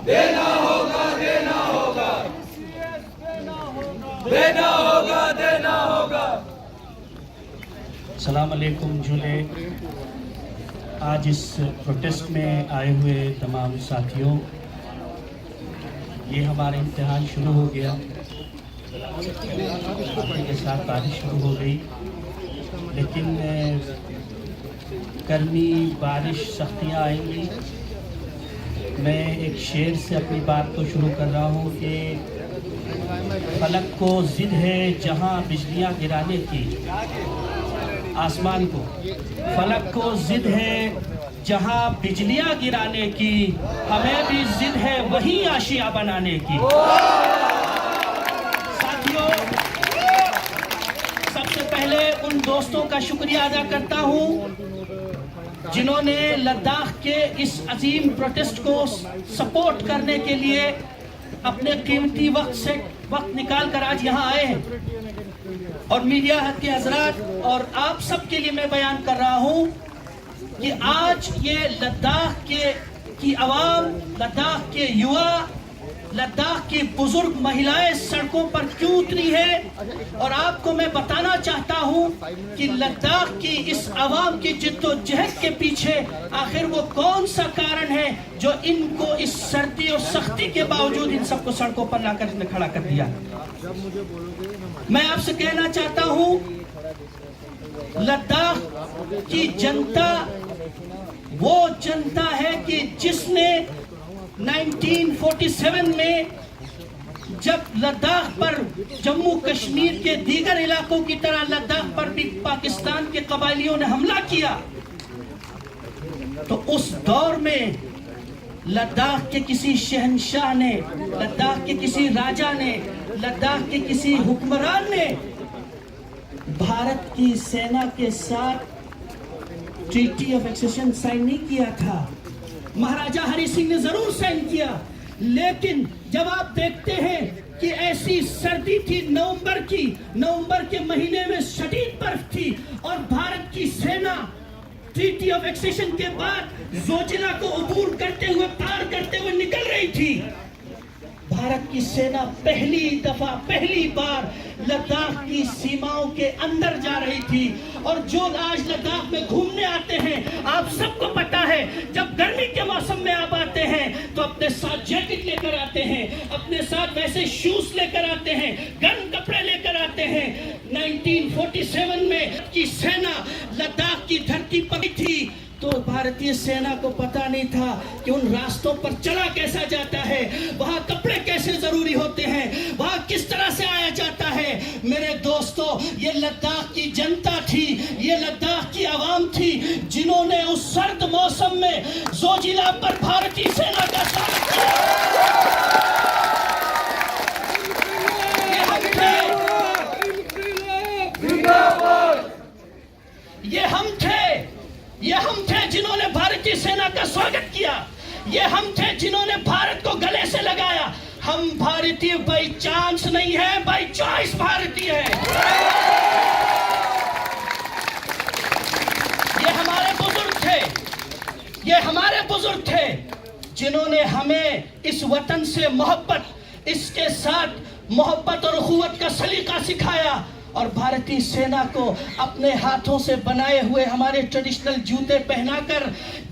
देना होगा, देना होगा, देना होगा, देना होगा। सलाम अलैकुम झूले। आज इस प्रोटेस्ट में आए हुए तमाम साथियों, ये हमारा इम्तिहान शुरू हो गया, आने के साथ बारिश शुरू हो गई, लेकिन गर्मी बारिश सख्तियाँ आएंगी। मैं एक शेर से अपनी बात को शुरू कर रहा हूँ कि फलक को जिद है जहाँ बिजलियाँ गिराने की, आसमान को फलक को जिद है जहाँ बिजलियाँ गिराने की, हमें भी जिद है वहीं आशियाँ बनाने की। साथियों, सबसे पहले उन दोस्तों का शुक्रिया अदा करता हूँ जिन्होंने लद्दाख के इस अजीम प्रोटेस्ट को सपोर्ट करने के लिए अपने कीमती वक्त निकाल कर आज यहाँ आए हैं। और मीडिया के हजरात और आप सब के लिए मैं बयान कर रहा हूँ कि आज ये लद्दाख की आवाम, लद्दाख के युवा, लद्दाख की बुजुर्ग महिलाएं सड़कों पर क्यों उतरी है। और आपको मैं बताना चाहता हूं कि लद्दाख की इस आवाम की जिद्दोजहद के पीछे आखिर वो कौन सा कारण है जो इनको इस सर्दी और सख्ती के बावजूद इन सबको सड़कों पर लाकर खड़ा कर दिया। मैं आपसे कहना चाहता हूं, लद्दाख की जनता वो जनता है कि जिसने 1947 में जब लद्दाख पर जम्मू कश्मीर के दीगर इलाकों की तरह लद्दाख पर भी पाकिस्तान के कबायलियों ने हमला किया, तो उस दौर में लद्दाख के किसी शहंशाह ने, लद्दाख के किसी राजा ने, लद्दाख के किसी हुक्मरान ने भारत की सेना के साथ ट्रीटी ऑफ एक्सेशन साइन नहीं किया था। महाराजा हरि सिंह ने जरूर साइन किया, लेकिन जब आप देखते हैं कि ऐसी सर्दी थी नवंबर के महीने में शदीद बर्फ थी और भारत की सेना ट्रीटी ऑफ एक्सेशन के बाद जोजिला को अबूर करते हुए, पार करते हुए निकल रही थी। भारत की सेना पहली बार लद्दाख की सीमाओं के अंदर जा रही थी। और जो आज लद्दाख में घूमने आते हैं, आप सबको पता है, जब गर्मी के मौसम में आप आते हैं तो अपने साथ जैकेट लेकर आते हैं, अपने साथ वैसे शूज लेकर आते हैं, गर्म कपड़े लेकर आते हैं। 1947 में की सेना लद्दाख की धरती पर थी तो भारतीय सेना को पता नहीं था कि उन रास्तों पर चला कैसा जाता है, वहां कपड़े कैसे जरूरी होते हैं, वहां किस तरह से आया जाता है। मेरे दोस्तों, ये लद्दाख की जनता थी, ये लद्दाख की आवाम थी जिन्होंने उस सर्द मौसम में जोजिला पर भारतीय सेना का स्वागत किया। ये हम थे जिन्होंने भारतीय सेना का स्वागत किया। ये हम थे जिन्होंने भारत को गले से लगाया। हम भारतीय बाई चांस नहीं है, बाई चॉइस भारतीय है। ये हमारे बुजुर्ग थे जिन्होंने हमें इस वतन से मोहब्बत, इसके साथ मोहब्बत और उखुवत का सलीका सिखाया। और भारतीय सेना को अपने हाथों से बनाए हुए हमारे ट्रेडिशनल जूते पहनाकर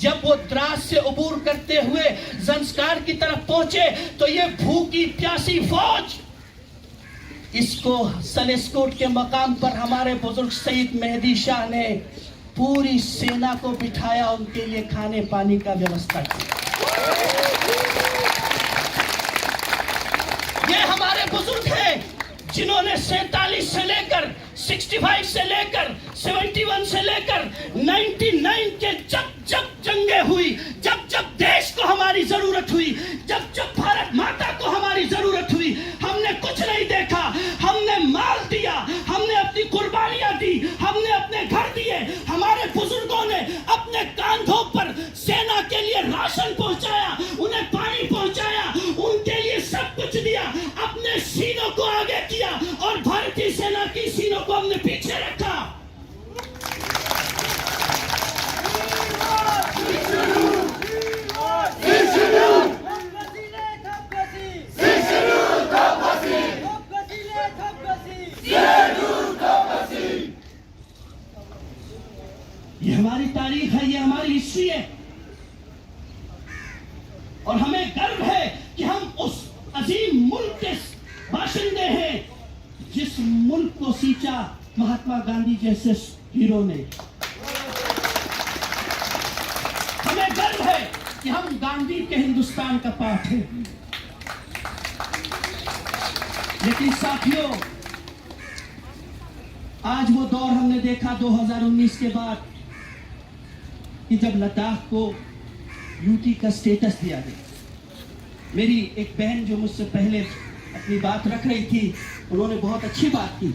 जब वो द्रास से अबूर करते हुए ज़ंस्कार की तरफ पहुंचे तो ये भूखी प्यासी फौज, इसको सलेस्कोट के मकाम पर हमारे बुजुर्ग सईद मेहदी शाह ने पूरी सेना को बिठाया, उनके लिए खाने पानी का व्यवस्था की। ये हमारे बुजुर्ग हैं जिन्होंने 47 से लेकर 65 से लेकर 71 से लेकर 99 के जब जंगे हुई, जब देश को हमारी जरूरत हुई, जब भारत माता को हमारी जरूरत हुई, हमने कुछ नहीं देखा, हमने माल दिया, हमने अपनी कुर्बानियां दी, हमने अपने घर दिए। हमारे बुजुर्गों ने अपने कांधों पर सेना के लिए राशन पहुंचाया, उन्हें पानी पहुंचाया, उनके लिए सब कुछ दिया, अपने सीनों को आगे किया और भारतीय सेना की सीनों को हमने पीछे रखा। और हमें गर्व है कि हम उस अजीम मुल्क के बाशिंदे हैं जिस मुल्क को सींचा महात्मा गांधी जैसे हीरो ने। हमें गर्व है कि हम गांधी के हिंदुस्तान का पार्ट हैं। लेकिन साथियों, आज वो दौर हमने देखा 2019 के बाद कि जब लद्दाख को यूटी का स्टेटस दिया गया। मेरी एक बहन जो मुझसे पहले अपनी बात रख रही थी, उन्होंने बहुत अच्छी बात की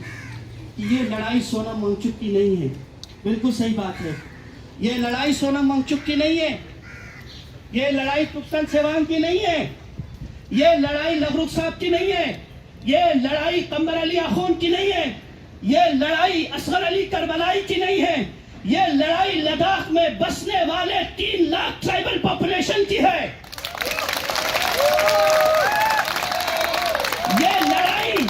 कि ये लड़ाई सोनम वांगचुक की नहीं है। बिल्कुल सही बात है, ये लड़ाई सोनम वांगचुक की नहीं है, ये लड़ाई तुफसन सेवांग की नहीं है, ये लड़ाई लबरुख साहब की नहीं है, ये लड़ाई कमर अली आखून की नहीं है, ये लड़ाई असगर अली करबलाई की नहीं है, ये लड़ाई लद्दाख में बसने वाले 3 लाख ट्राइबल पॉपुलेशन की है। ये लड़ाई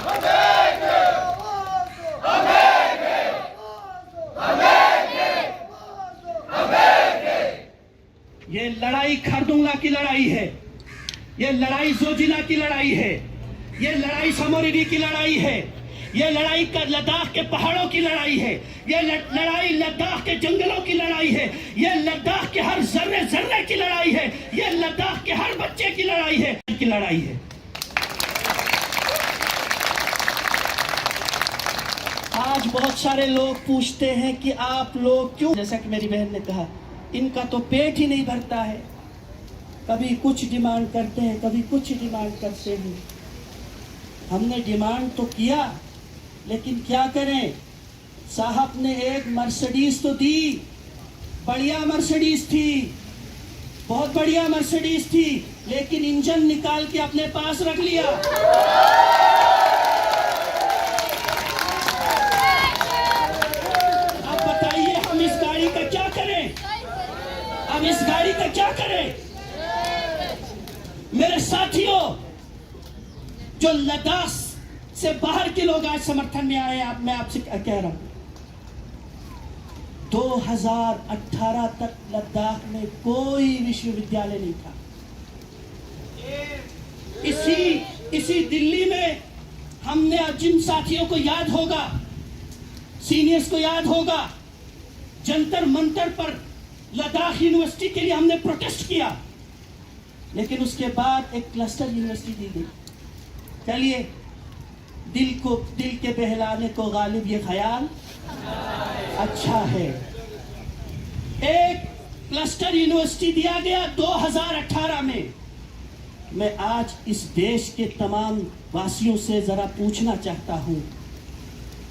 ये लड़ाई खरदुंगा की लड़ाई है, ये लड़ाई जोजिला की लड़ाई है, ये लड़ाई समोरिडी की लड़ाई है, ये लड़ाई लद्दाख के पहाड़ों की लड़ाई है, ये लड़ाई लद्दाख के जंगलों की लड़ाई है, ये लद्दाख के हर जर्रे जर्रे की लड़ाई है, ये लद्दाख के हर बच्चे की लड़ाई है। आज बहुत सारे लोग पूछते हैं कि आप लोग क्यों, जैसा कि मेरी बहन ने कहा, इनका तो पेट ही नहीं भरता है, कभी कुछ डिमांड करते हैं, कभी कुछ डिमांड करते हैं। हमने डिमांड तो किया, लेकिन क्या करें, साहब ने एक मर्सिडीज तो दी, बढ़िया मर्सिडीज थी, बहुत बढ़िया मर्सिडीज थी, लेकिन इंजन निकाल के अपने पास रख लिया। अब बताइए हम इस गाड़ी का क्या करें, हम इस गाड़ी का क्या करें। मेरे साथियों, जो लद्दाख से बाहर के लोग आज समर्थन में आए, मैं आपसे कह रहा हूं, 2018 तक लद्दाख में कोई विश्वविद्यालय नहीं था। इसी दिल्ली में हमने, जिन साथियों को याद होगा, सीनियर्स को याद होगा, जंतर मंतर पर लद्दाख यूनिवर्सिटी के लिए हमने प्रोटेस्ट किया, लेकिन उसके बाद एक क्लस्टर यूनिवर्सिटी दी गई। चलिए, दिल के बहलाने को गालिब ये ख्याल अच्छा है। एक क्लस्टर यूनिवर्सिटी दिया गया 2018 में। मैं आज इस देश के तमाम वासियों से जरा पूछना चाहता हूं,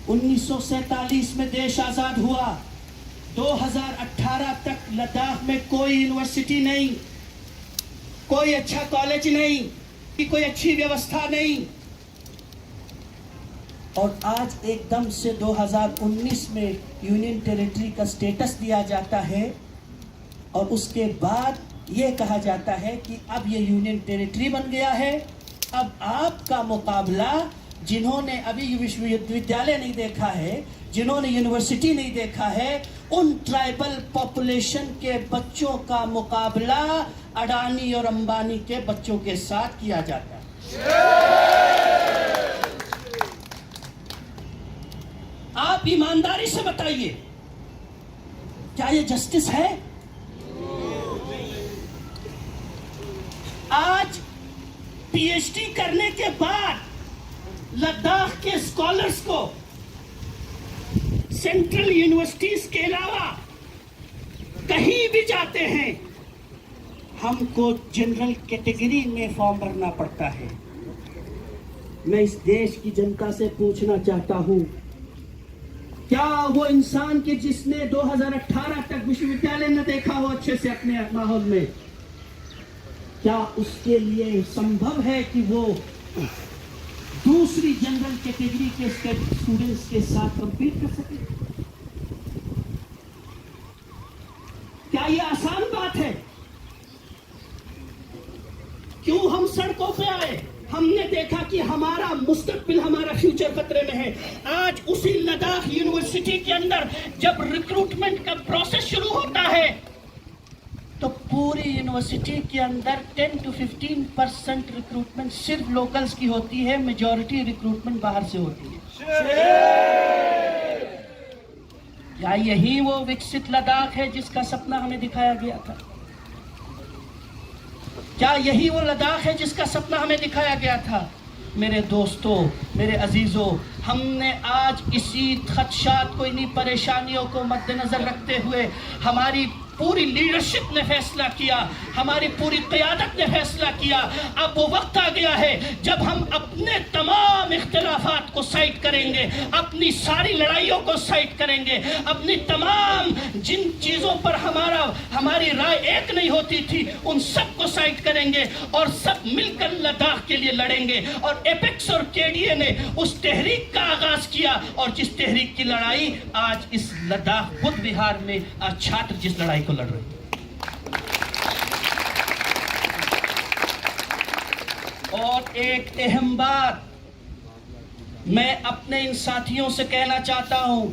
1947 में देश आजाद हुआ, 2018 तक लद्दाख में कोई यूनिवर्सिटी नहीं, कोई अच्छा कॉलेज नहीं, कोई अच्छी व्यवस्था नहीं, और आज एकदम से 2019 में यूनियन टेरिटरी का स्टेटस दिया जाता है, और उसके बाद ये कहा जाता है कि अब ये यूनियन टेरिटरी बन गया है। अब आपका मुकाबला, जिन्होंने अभी विश्वविद्यालय नहीं देखा है, जिन्होंने यूनिवर्सिटी नहीं देखा है, उन ट्राइबल पॉपुलेशन के बच्चों का मुकाबला अडानी और अंबानी के बच्चों के साथ किया जाता है। आप ईमानदारी से बताइए, क्या ये जस्टिस है? आज पीएचडी करने के बाद लद्दाख के स्कॉलर्स को सेंट्रल यूनिवर्सिटीज के अलावा कहीं भी जाते हैं, हमको जनरल कैटेगरी में फॉर्म भरना पड़ता है। मैं इस देश की जनता से पूछना चाहता हूं, क्या वो इंसान के जिसने 2018 तक विश्वविद्यालय न देखा हो अच्छे से अपने माहौल में, क्या उसके लिए संभव है कि वो दूसरी जनरल कैटेगरी के स्टूडेंट्स के साथ कंपीट कर सके? क्या ये आसान बात है? क्यों हम सड़कों पे आए? हमने देखा कि हमारा मुस्तकबिल, हमारा फ्यूचर खतरे में है। आज उसी लद्दाख यूनिवर्सिटी के अंदर जब रिक्रूटमेंट का प्रोसेस शुरू होता है, तो पूरी यूनिवर्सिटी के अंदर 10 to 15% रिक्रूटमेंट सिर्फ लोकल्स की होती है, मेजॉरिटी रिक्रूटमेंट बाहर से होती है। क्या यही वो विकसित लद्दाख है जिसका सपना हमें दिखाया गया था? क्या यही वो लद्दाख है जिसका सपना हमें दिखाया गया था? मेरे दोस्तों, मेरे अजीजों, हमने आज इसी खदशात को, इन्हीं परेशानियों को मद्देनजर रखते हुए हमारी पूरी लीडरशिप ने फैसला किया, हमारी पूरी क़यादत ने फैसला किया, अब वो वक्त आ गया है जब हम अपने तमाम इख्तिलाफात को साइड करेंगे, अपनी सारी लड़ाइयों को साइड करेंगे, अपनी तमाम जिन चीज़ों पर हमारी राय एक नहीं होती थी उन सब को साइड करेंगे और सब मिलकर लद्दाख के लिए लड़ेंगे। और एपेक्स और केडीए ने उस तहरीक का आगाज किया और जिस तहरीक की लड़ाई आज इस लद्दाख बुद्ध विहार में आज छात्र जिस लड़ाई को लड़ रहे हैं। और एक अहम बात मैं अपने इन साथियों से कहना चाहता हूं,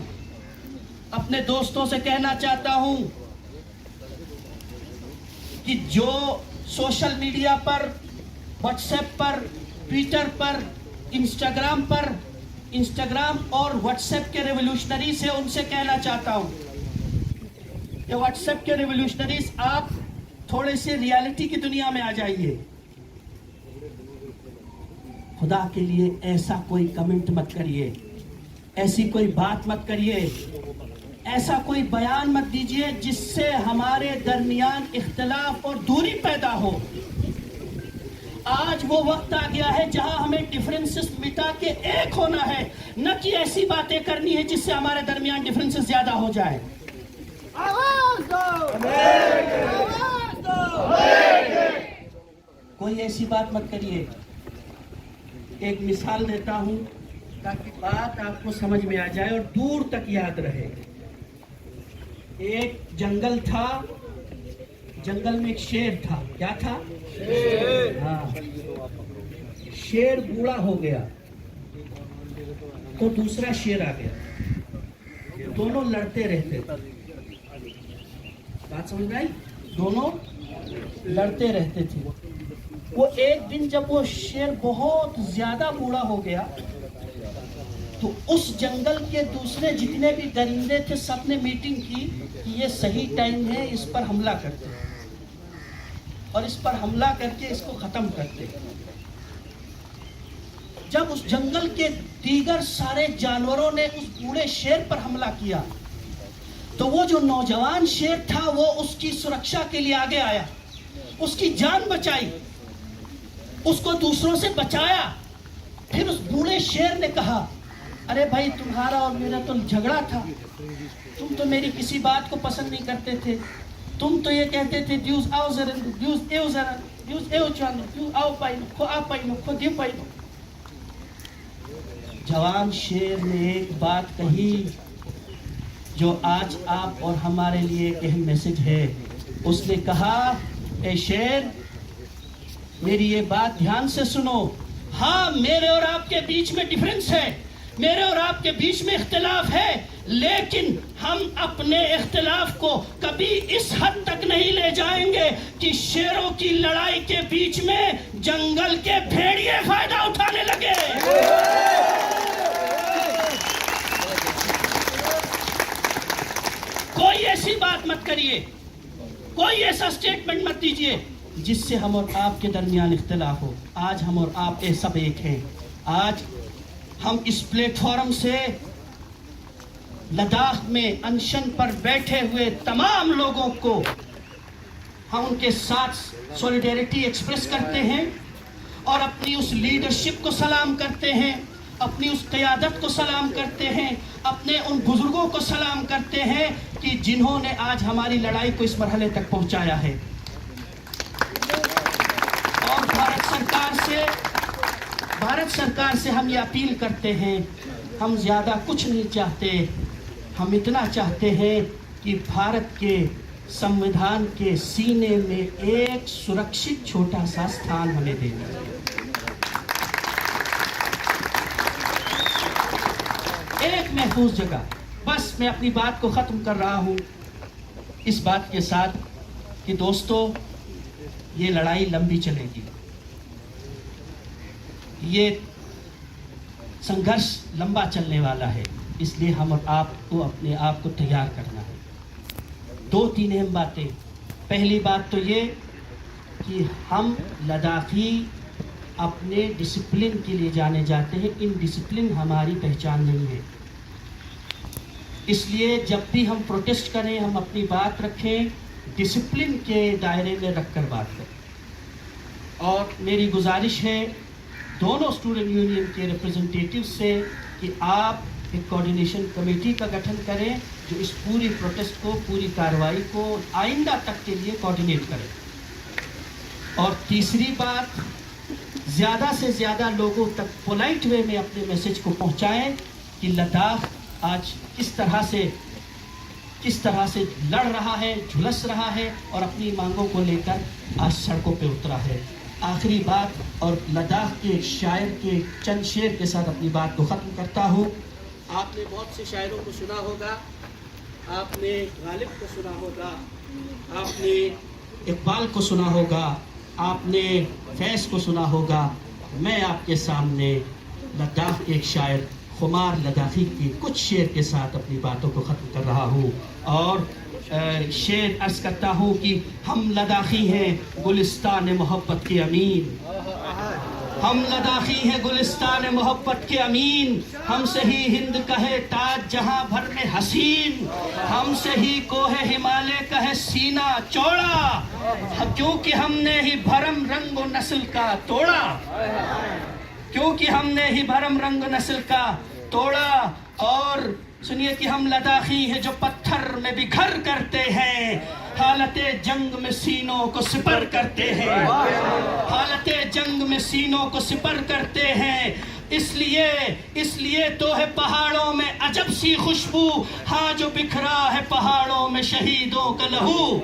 अपने दोस्तों से कहना चाहता हूं कि जो सोशल मीडिया पर, व्हाट्सएप पर, ट्विटर पर, इंस्टाग्राम और व्हाट्सएप के रेवोल्यूशनरी से उनसे कहना चाहता हूं कि व्हाट्सएप के रेवोल्यूशनरीज, आप थोड़े से रियलिटी की दुनिया में आ जाइए। खुदा के लिए ऐसा कोई कमेंट मत करिए, ऐसी कोई बात मत करिए, ऐसा कोई बयान मत दीजिए जिससे हमारे दरमियान इख्तिलाफ और दूरी पैदा हो। आज वो वक्त आ गया है जहां हमें डिफरेंसेस मिटा के एक होना है, न कि ऐसी बातें करनी है जिससे हमारे दरमियान डिफरेंसेस ज्यादा हो जाए। कोई ऐसी बात मत करिए। एक मिसाल देता हूं ताकि बात आपको समझ में आ जाए और दूर तक याद रहे। एक जंगल था, जंगल में एक शेर था। क्या था? शेर। हाँ, शेर बूढ़ा हो गया तो दूसरा शेर आ गया, दोनों लड़ते रहते थे। बात समझ में आई? दोनों लड़ते रहते थे। वो एक दिन जब वो शेर बहुत ज्यादा बूढ़ा हो गया तो उस जंगल के दूसरे जितने भी दरिंदे थे सबने मीटिंग की कि ये सही टाइम है, इस पर हमला करते और इस पर हमला करके इसको खत्म करते। जब उस जंगल के दीगर सारे जानवरों ने उस बूढ़े शेर पर हमला किया तो वो जो नौजवान शेर था वो उसकी सुरक्षा के लिए आगे आया, उसकी जान बचाई, उसको दूसरों से बचाया। फिर उस बूढ़े शेर ने कहा, अरे भाई, तुम्हारा और मेरा तो झगड़ा था, तुम तो मेरी किसी बात को पसंद नहीं करते थे, तुम तो ये कहते थे द्यूस आओ जरन, द्यूस एव जरन, द्यूस एव चांद, द्यूस आओ पाइनो, खो आ पाइनो, खो दियो पाइनो। जवान शेर ने एक बात कही जो आज आप और हमारे लिए एक अहम मैसेज है। उसने कहा, ए शेर, मेरी ये बात ध्यान से सुनो। हाँ, मेरे और आपके बीच में डिफरेंस है, मेरे और आपके बीच में इख्तिलाफ है, लेकिन हम अपने इख्तिलाफ को कभी इस हद तक नहीं ले जाएंगे कि शेरों की लड़ाई के बीच में जंगल के भेड़िए फायदा उठाने लगे। कोई ऐसी बात मत करिए, कोई ऐसा स्टेटमेंट मत दीजिए जिससे हम और आपके दरमियान इख्तिलाफ हो। आज हम और आप सब एक हैं। आज हम इस प्लेटफॉर्म से लद्दाख में अनशन पर बैठे हुए तमाम लोगों को हम उनके साथ सॉलिडेरिटी एक्सप्रेस करते हैं और अपनी उस लीडरशिप को सलाम करते हैं, अपनी उस क़यादत को सलाम करते हैं, अपने उन बुजुर्गों को सलाम करते हैं कि जिन्होंने आज हमारी लड़ाई को इस मरहले तक पहुंचाया है। और भारत सरकार से हम ये अपील करते हैं, हम ज़्यादा कुछ नहीं चाहते, हम इतना चाहते हैं कि भारत के संविधान के सीने में एक सुरक्षित छोटा सा स्थान हमें देना है। एक महफूज जगह। बस मैं अपनी बात को ख़त्म कर रहा हूँ इस बात के साथ कि दोस्तों ये लड़ाई लंबी चलेगी, ये संघर्ष लंबा चलने वाला है, इसलिए हम और आपको अपने आप को तैयार करना है। 2-3 अहम बातें। पहली बात तो ये कि हम लद्दाखी अपने डिसिप्लिन के लिए जाने जाते हैं। इन डिसिप्लिन हमारी पहचान नहीं है, इसलिए जब भी हम प्रोटेस्ट करें हम अपनी बात रखें, डिसिप्लिन के दायरे में रखकर बात करें। और मेरी गुजारिश है दोनों स्टूडेंट यूनियन के रिप्रेजेंटेटिव से कि आप एक कोऑर्डिनेशन कमेटी का गठन करें जो इस पूरी प्रोटेस्ट को, पूरी कार्रवाई को आइंदा तक के लिए कोऑर्डिनेट करें। और तीसरी बात, ज़्यादा से ज़्यादा लोगों तक पोलाइट वे में अपने मैसेज को पहुंचाएं कि लद्दाख आज किस तरह से लड़ रहा है, झुलस रहा है और अपनी मांगों को लेकर आज सड़कों पे उतरा है। आखिरी बात, और लद्दाख के एक शायर के चंद शेर के साथ अपनी बात को ख़त्म करता हूँ। आपने बहुत से शायरों को सुना होगा, आपने गालिब को सुना होगा, आपने इकबाल को सुना होगा, आपने फैज़ को सुना होगा। मैं आपके सामने लद्दाख के एक शायर खुमार लद्दाखी की कुछ शेर के साथ अपनी बातों को ख़त्म कर रहा हूँ। और शेर अर्ज़ करता हूँ कि हम लद्दाखी हैं गुलिस्तान मोहब्बत के अमीन, हम लद्दाखी हैं गुलिस्तान मोहब्बत के अमीन, हमसे ही हिंद कहे ताज जहां भर में हसीन, हमसे ही कोहे हिमालय कहे सीना चौड़ा, क्योंकि हमने ही भरम रंग व नस्ल का तोड़ा, क्योंकि हमने ही भरम रंग नस्ल का तोड़ा। और सुनिए कि हम लद्दाखी हैं जो पत्थर में भी घर करते हैं, हालते जंग में सीनों को सिपर करते हैं, हालते जंग में सीनों को सिपर करते हैं। इसलिए तो है पहाड़ों में अजब सी खुशबू, हाँ जो बिखरा है पहाड़ों में शहीदों का लहू,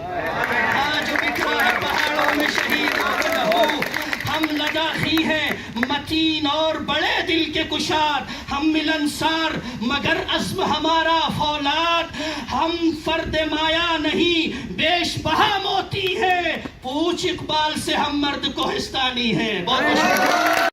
हाँ जो बिखरा है पहाड़ों में शहीदों का लहू। हम लद्दाखी हैं मतीन और बड़े दिल के कुशाद, हम मिलनसार मगर अज़्म हमारा फौलाद, हम फर्द माया नहीं बेश बहा मोती है, पूछ इकबाल से हम मर्द कोहिस्तानी हैं। बहुत